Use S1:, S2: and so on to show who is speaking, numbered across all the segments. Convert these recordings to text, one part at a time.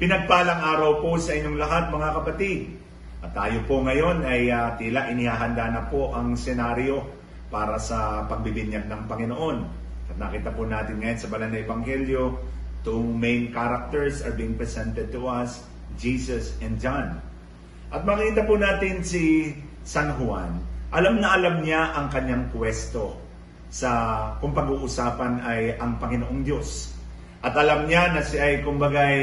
S1: Pinagpalang araw po sa inyong lahat mga kapatid. At tayo po ngayon ay tila inihahanda na po ang senaryo para sa pagbibinyag ng Panginoon. At nakita po natin ngayon sa banal na Ebanghelyo, two main characters are being presented to us, Jesus and John. At makita po natin si San Juan. Alam na alam niya ang kanyang pwesto sa kung pag-uusapan ay ang Panginoong Diyos. At alam niya na siya ay kumbagay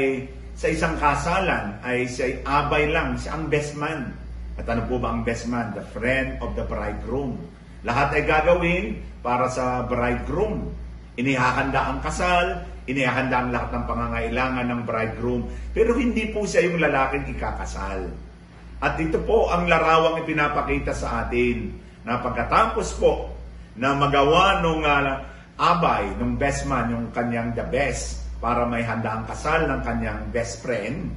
S1: sa isang kasalan ay siya ay abay lang, siya ang best man. At ano po ba ang best man? The friend of the bridegroom. Lahat ay gagawin para sa bridegroom. Inihahanda ang kasal, inihahanda ang lahat ng pangangailangan ng bridegroom. Pero hindi po siya yung lalaking ikakasal. At ito po ang larawang ipinapakita sa atin na pagkatapos po na magawa nung abay, nung best man, yung kanyang the best, para may handa ang kasal ng kanyang best friend,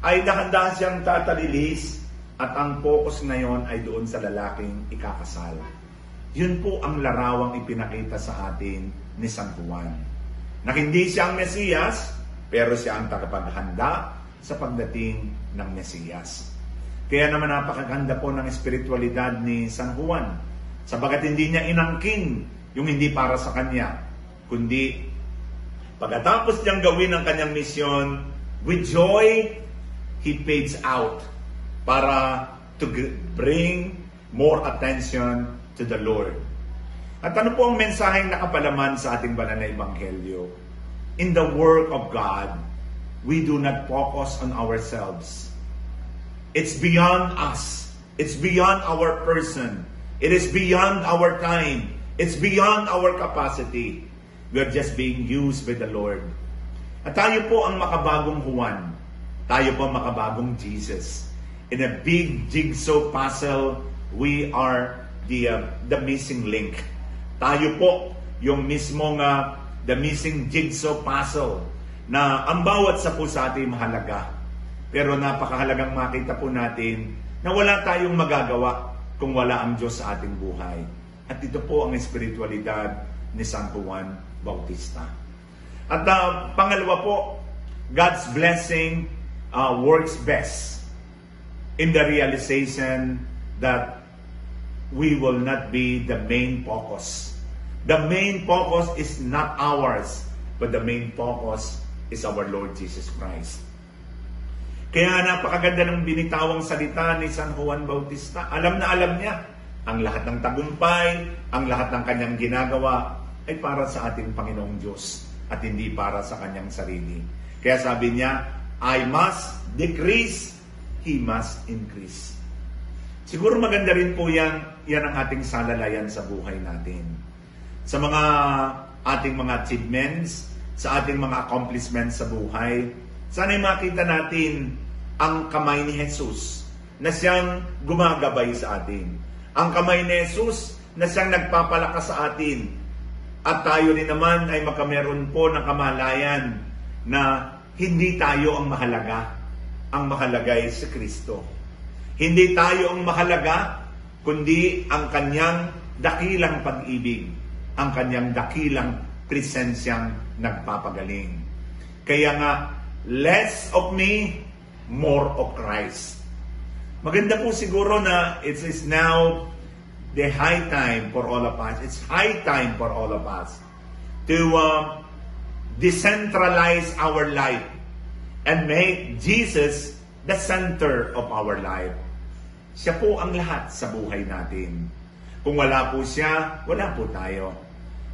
S1: ay nahanda siyang tatalilis at ang focus ngayon ay doon sa lalaking ikakasal. Yun po ang larawang ipinakita sa atin ni San Juan. Na hindi siya ang Mesiyas, pero siya ang tagapaghanda sa pagdating ng Mesiyas. Kaya naman napakaganda po ng espiritualidad ni San Juan, sabagat hindi niya inangkin yung hindi para sa kanya, kundi pagkatapos niyang gawin ang kanyang misyon, with joy, he fades out para to bring more attention to the Lord. At ano po ang mensaheng nakapalaman sa ating banal na Ebanghelyo? In the work of God, we do not focus on ourselves. It's beyond us. It's beyond our person. It is beyond our time. It's beyond our capacity. We are just being used by the Lord. At tayo po ang makabagong Juan. Tayo po ang makabagong Jesus. In a big jigsaw puzzle, we are the missing link. Tayo po yung mismong the missing jigsaw puzzle na ang bawat sa po sa atin mahalaga. Pero napakahalagang makita po natin na wala tayong magagawa kung wala ang Diyos sa ating buhay. At ito po ang espiritualidad ni San Juan Bautista. At pangalawa po, God's blessing works best in the realization that we will not be the main focus. The main focus is not ours, but the main focus is our Lord Jesus Christ. Kaya napakaganda ng binitawang salita ni San Juan Bautista. Alam na alam niya ang lahat ng tagumpay, ang lahat ng kanyang ginagawa ay para sa ating Panginoong Diyos at hindi para sa kanyang sarili. Kaya sabi niya, I must decrease, He must increase. Siguro maganda rin po yan ang ating salalayan sa buhay natin. Sa mga ating mga achievements, sa ating mga accomplishments sa buhay, sana'y makita natin ang kamay ni Jesus na siyang gumagabay sa atin. Ang kamay ni Jesus na siyang nagpapalakas sa atin. At tayo rin naman ay makameron po ng kamalayan na hindi tayo ang mahalaga. Ang mahalaga ay si Kristo. Hindi tayo ang mahalaga, kundi ang kanyang dakilang pag-ibig, ang kanyang dakilang presensyang nagpapagaling. Kaya nga, less of me, more of Christ. Maganda po siguro na it is now the high time for all of us. It's high time for all of us to decentralize our life and make Jesus the center of our life. Siya po ang lahat sa buhay natin. Kung wala po siya, wala po tayo.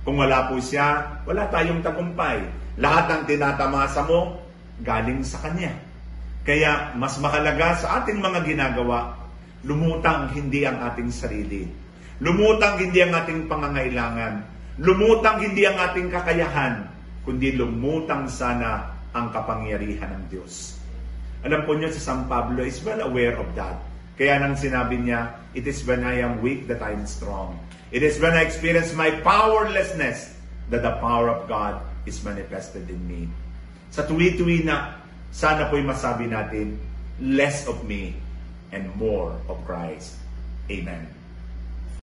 S1: Kung wala po siya, wala tayong tagumpay. Lahat ng tinatamasa mo, galing sa Kanya. Kaya mas mahalaga sa ating mga ginagawa, lumutang hindi ang ating sarili. Lumutang hindi ang ating pangangailangan. Lumutang hindi ang ating kakayahan, kundi lumutang sana ang kapangyarihan ng Diyos. Alam po niyo si San Pablo is well aware of that. Kaya nang sinabi niya, it is when I am weak that I am strong. It is when I experience my powerlessness that the power of God is manifested in me. Sa tuwi-tuwi na, sana po'y masabi natin, less of me and more of Christ. Amen.